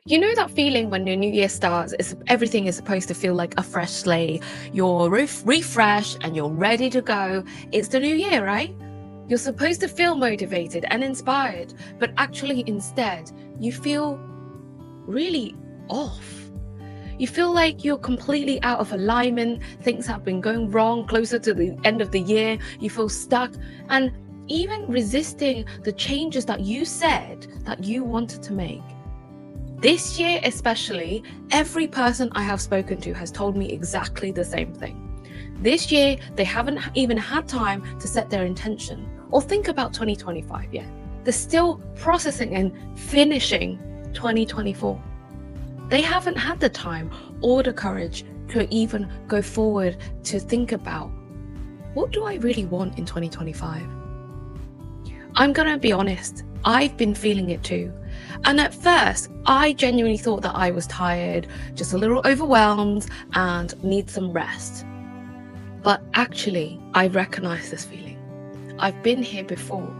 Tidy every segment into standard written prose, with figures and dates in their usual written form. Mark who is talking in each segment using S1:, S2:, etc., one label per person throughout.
S1: You know that feeling when the new year starts, everything is supposed to feel like a fresh slate. You're refreshed and you're ready to go. It's the new year, right? You're supposed to feel motivated and inspired, but actually instead, you feel really off. You feel like you're completely out of alignment. Things have been going wrong closer to the end of the year. You feel stuck and even resisting the changes that you said that you wanted to make. This year especially, every person I have spoken to has told me exactly the same thing. This year, they haven't even had time to set their intention or think about 2025 yet. They're still processing and finishing 2024. They haven't had the time or the courage to even go forward to think about, what do I really want in 2025? I'm gonna be honest, I've been feeling it too. And at first, I genuinely thought that I was tired, just a little overwhelmed and need some rest. But actually, I recognize this feeling. I've been here before.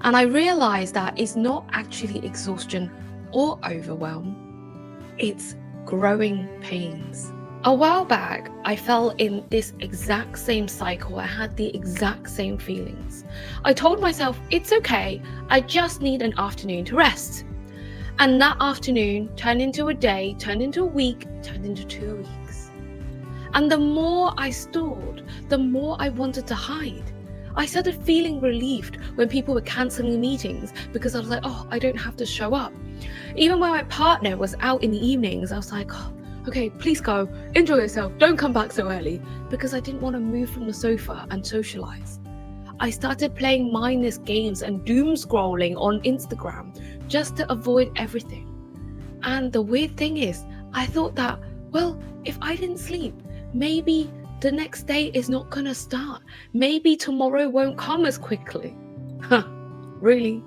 S1: And I realized that it's not actually exhaustion or overwhelm. It's growing pains. A while back, I fell in this exact same cycle. I had the exact same feelings. I told myself, it's okay, I just need an afternoon to rest. And that afternoon turned into a day, turned into a week, turned into 2 weeks. And the more I stalled, the more I wanted to hide. I started feeling relieved when people were cancelling meetings because I was like, oh, I don't have to show up. Even when my partner was out in the evenings, I was like, oh, okay, please go, enjoy yourself, don't come back so early, because I didn't want to move from the sofa and socialize. I started playing mindless games and doom scrolling on Instagram just to avoid everything. And the weird thing is, I thought that, well, if I didn't sleep, maybe the next day is not gonna start. Maybe tomorrow won't come as quickly. Huh, really?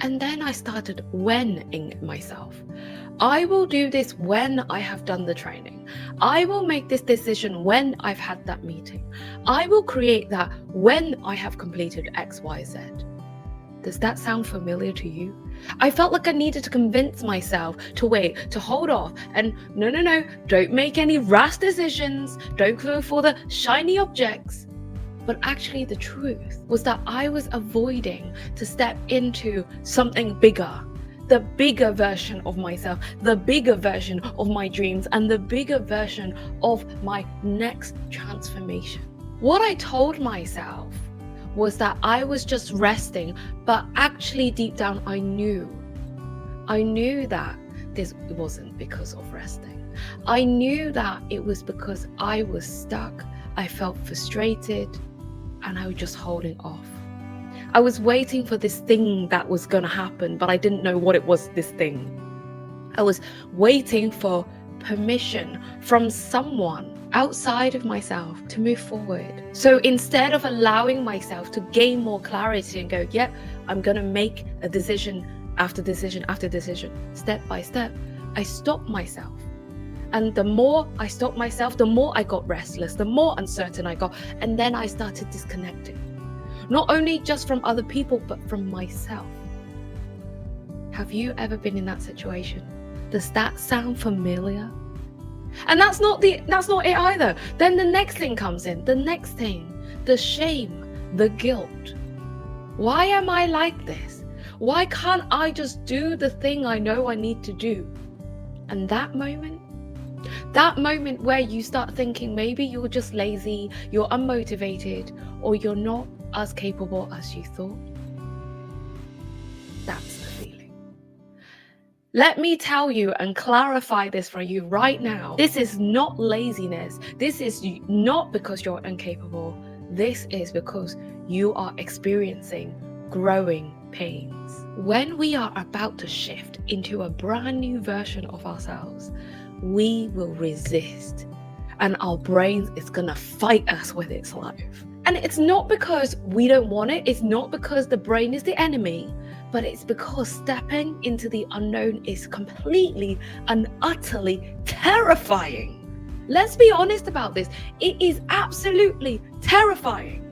S1: And then I started when-ing myself. I will do this when I have done the training. I will make this decision when I've had that meeting. I will create that when I have completed X, Y, Z. Does that sound familiar to you? I felt like I needed to convince myself to wait, to hold off, and no, don't make any rash decisions, don't go for the shiny objects. But actually the truth was that I was avoiding to step into something bigger, the bigger version of myself, the bigger version of my dreams, and the bigger version of my next transformation. What I told myself was that I was just resting, but actually deep down I knew that this wasn't because of resting. I knew that it was because I was stuck, I felt frustrated, and I was just holding off. I was waiting for this thing that was gonna happen, but I didn't know what it was, this thing. I was waiting for permission from someone outside of myself to move forward. So instead of allowing myself to gain more clarity and go, yep, I'm gonna make a decision after decision after decision, step by step, I stopped myself. And the more I stopped myself, the more I got restless, the more uncertain I got, and then I started disconnecting. Not only just from other people, but from myself. Have you ever been in that situation? Does that sound familiar? And that's not it either. Then the next thing comes in, the next thing, the shame, the guilt. Why am I like this? Why can't I just do the thing I know I need to do? And that moment where you start thinking maybe you're just lazy, you're unmotivated, or you're not as capable as you thought, that's the feeling. Let me tell you and clarify this for you right now. This is not laziness. This is not because you're incapable. This is because you are experiencing growing pains. When we are about to shift into a brand new version of ourselves, we will resist, and our brain is gonna fight us with its life. And it's not because we don't want it, it's not because the brain is the enemy, but it's because stepping into the unknown is completely and utterly terrifying. Let's be honest about this. It is absolutely terrifying.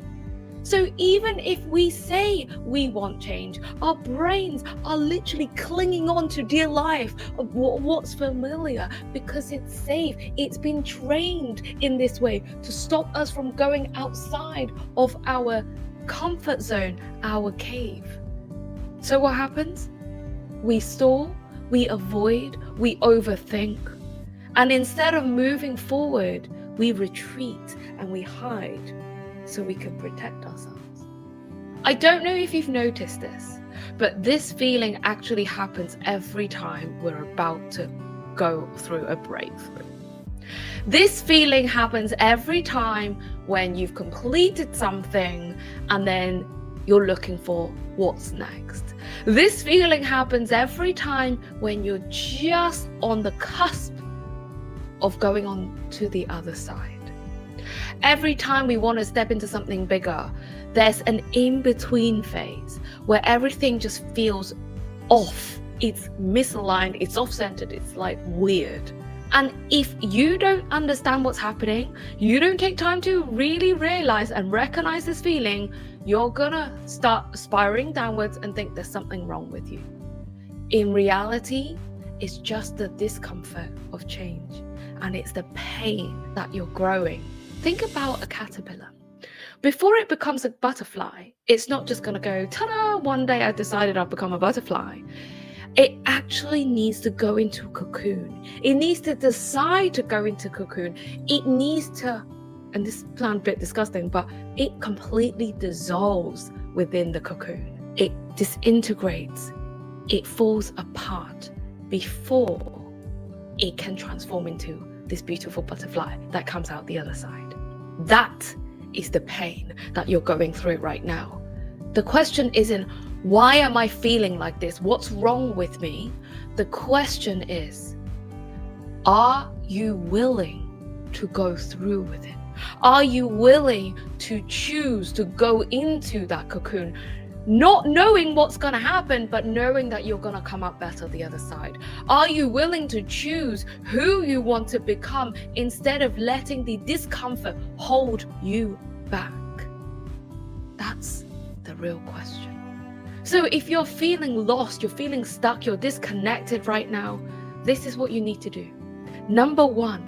S1: So even if we say we want change, our brains are literally clinging on to dear life, of what's familiar, because it's safe. It's been trained in this way to stop us from going outside of our comfort zone, our cave. So what happens? We stall, we avoid, we overthink. And instead of moving forward, we retreat and we hide so we can protect ourselves. I don't know if you've noticed this, but this feeling actually happens every time we're about to go through a breakthrough. This feeling happens every time when you've completed something and then you're looking for what's next. This feeling happens every time when you're just on the cusp of going on to the other side. Every time we want to step into something bigger, there's an in-between phase where everything just feels off. It's misaligned, it's off-centered, it's like weird. And if you don't understand what's happening, you don't take time to really realize and recognize this feeling, you're gonna start spiraling downwards and think there's something wrong with you. In reality, it's just the discomfort of change, and it's the pain that you're growing. Think about a caterpillar. Before it becomes a butterfly, it's not just gonna go, ta-da, one day I decided I'll become a butterfly. It actually needs to go into a cocoon. It needs to decide to go into cocoon. It needs to, and this sounds a bit disgusting, but it completely dissolves within the cocoon. It disintegrates. It falls apart before it can transform into this beautiful butterfly that comes out the other side. That is the pain that you're going through right now. The question isn't, why am I feeling like this? What's wrong with me? The question is, are you willing to go through with it? Are you willing to choose to go into that cocoon, not knowing what's going to happen, but knowing that you're going to come up better the other side? Are you willing to choose who you want to become instead of letting the discomfort hold you back? That's the real question. So if you're feeling lost, you're feeling stuck, you're disconnected right now, this is what you need to do. Number one,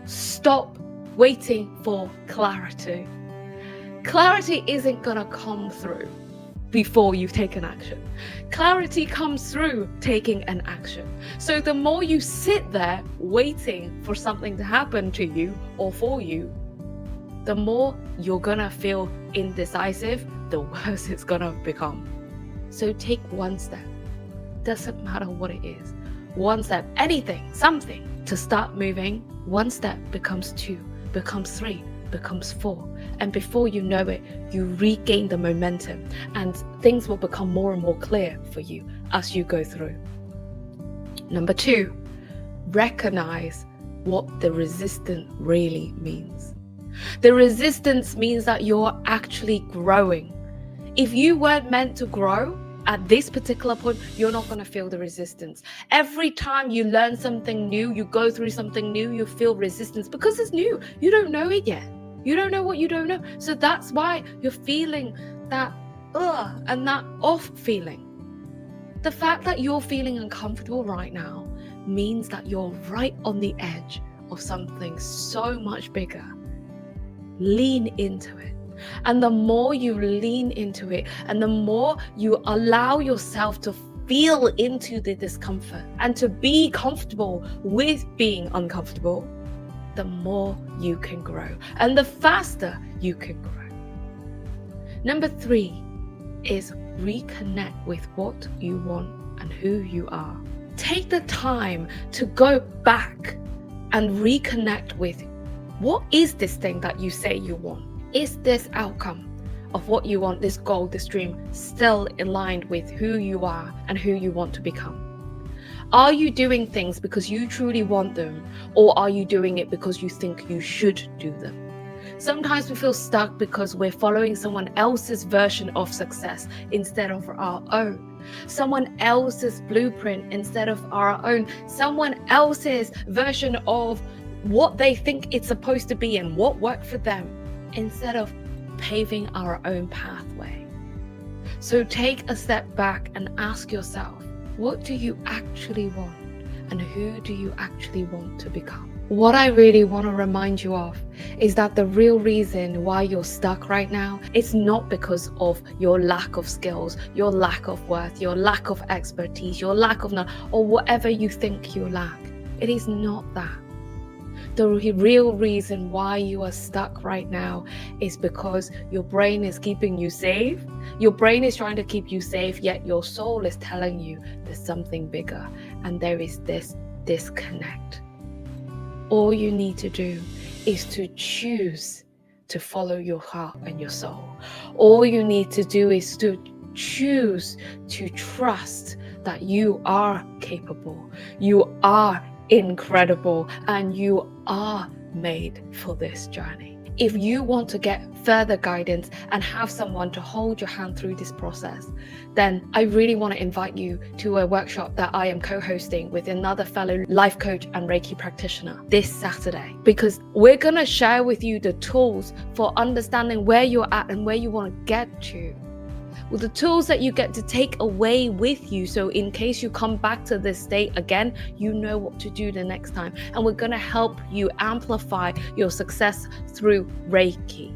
S1: stop waiting for clarity. Clarity isn't going to come through before you've taken action. Clarity comes through taking an action. So the more you sit there waiting for something to happen to you or for you, the more you're gonna feel indecisive, the worse it's gonna become. So take one step. Doesn't matter what it is. One step, anything, something to start moving. One step becomes two, becomes three, becomes four. And before you know it, you regain the momentum and things will become more and more clear for you as you go through. Number two, recognize what the resistance really means. The resistance means that you're actually growing. If you weren't meant to grow at this particular point, you're not going to feel the resistance. Every time you learn something new, you go through something new, you feel resistance because it's new. You don't know it yet. You don't know what you don't know. So that's why you're feeling that and that off feeling. The fact that you're feeling uncomfortable right now means that you're right on the edge of something so much bigger. Lean into it. And the more you lean into it and the more you allow yourself to feel into the discomfort and to be comfortable with being uncomfortable, the more you can grow and the faster you can grow. Number three is reconnect with what you want and who you are. Take the time to go back and reconnect with what is this thing that you say you want? Is this outcome of what you want, this goal, this dream, still aligned with who you are and who you want to become? Are you doing things because you truly want them, or are you doing it because you think you should do them? Sometimes we feel stuck because we're following someone else's version of success instead of our own. Someone else's blueprint instead of our own. Someone else's version of what they think it's supposed to be and what worked for them, instead of paving our own pathway. So take a step back and ask yourself, what do you actually want? And who do you actually want to become? What I really want to remind you of is that the real reason why you're stuck right now is not because of your lack of skills, your lack of worth, your lack of expertise, your lack of knowledge, or whatever you think you lack. It is not that. The real reason why you are stuck right now is because your brain is keeping you safe. Your brain is trying to keep you safe, yet your soul is telling you there's something bigger, and there is this disconnect. All you need to do is to choose to follow your heart and your soul. All you need to do is to choose to trust that you are capable, you are incredible, and you are made for this journey. If you want to get further guidance and have someone to hold your hand through this process, then I really want to invite you to a workshop that I am co-hosting with another fellow life coach and Reiki practitioner this Saturday, because we're going to share with you the tools for understanding where you're at and where you want to get to. With the tools that you get to take away with you, so in case you come back to this state again, you know what to do the next time. And we're going to help you amplify your success through Reiki.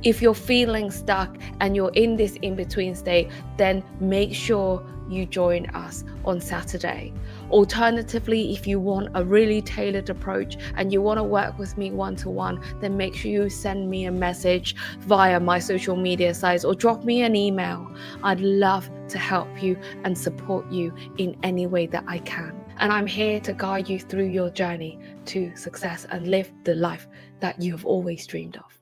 S1: If you're feeling stuck and you're in this in-between state, then make sure you join us on Saturday. Alternatively, if you want a really tailored approach and you want to work with me one-to-one, then make sure you send me a message via my social media sites or drop me an email. I'd love to help you and support you in any way that I can. And I'm here to guide you through your journey to success and live the life that you have always dreamed of.